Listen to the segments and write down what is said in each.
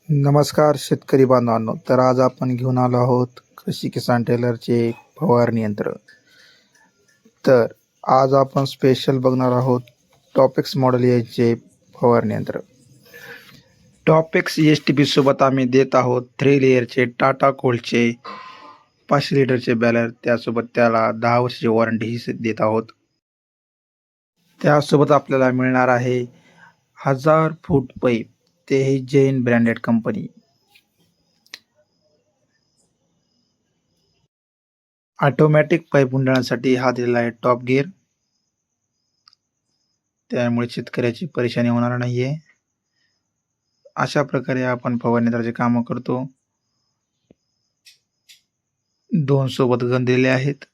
नमस्कार शेतकरी बांधवांनो. तर आज आपण घेऊन आलो आहोत कृषी किसान टेलरचे फवारणी यंत्र. तर आज आपण स्पेशल बघणार आहोत टॉपेक्स मॉडेल याचे फवारणी यंत्र. टॉपेक्स STP सोबत आम्ही देत आहोत 3 लेअरचे टाटा कोल्डचे 500 लिटरचे बॅलर. त्यासोबत त्याला 10 वर्षाची वॉरंटीही देत आहोत. त्यासोबत आपल्याला मिळणार आहे 1000 फूट पाईप, तेही Jain branded company. Automatic pipe गुंडाळण्यासाठी हा दिलेला आहे टॉप गिअर, त्यामुळे शेतकऱ्याची परेशानी होणार नाहीये. अशा प्रकारे आपण फवारणी यंत्राचे कामं करतो. 2 सोबत गन दिलेले आहेत.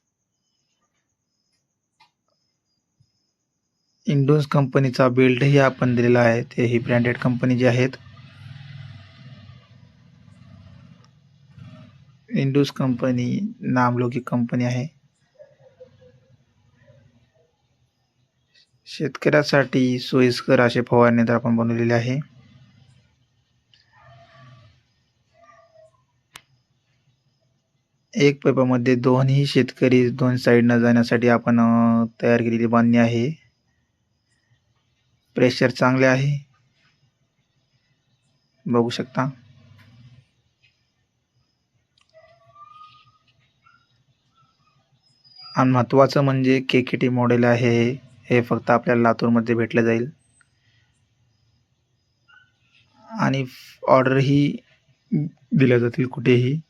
इंडोन्स कंपनीचा बेल्टही आपण दिलेला आहे, तेही ब्रँडेड कंपनीचे आहेत. इंडोस कंपनी नामलौकिक कंपनी आहे. शेतकऱ्यासाठी सोयीस्कर असे फवारणी यंत्र आपण बनवलेले आहे. एक पाईपामध्ये दोन्ही शेतकरी दोन साईडनं जाण्यासाठी आपण तयार केलेली बांधणी आहे. प्रेशर चांगले आहे, बघू शकता. आणि महत्त्वाचं म्हणजे KKT मॉडेल आहे. हे फक्त आपल्याला लातूरमध्ये भेटलं जाईल आणि ऑर्डरही दिल्या जातील कुठेही.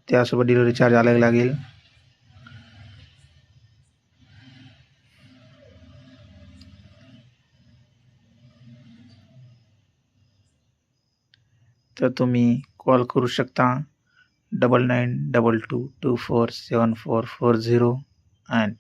त्यासोबत डिलिव्हरी चार्ज अलग लागेल. तर तुम्ही कॉल करू शकता 9922247440 and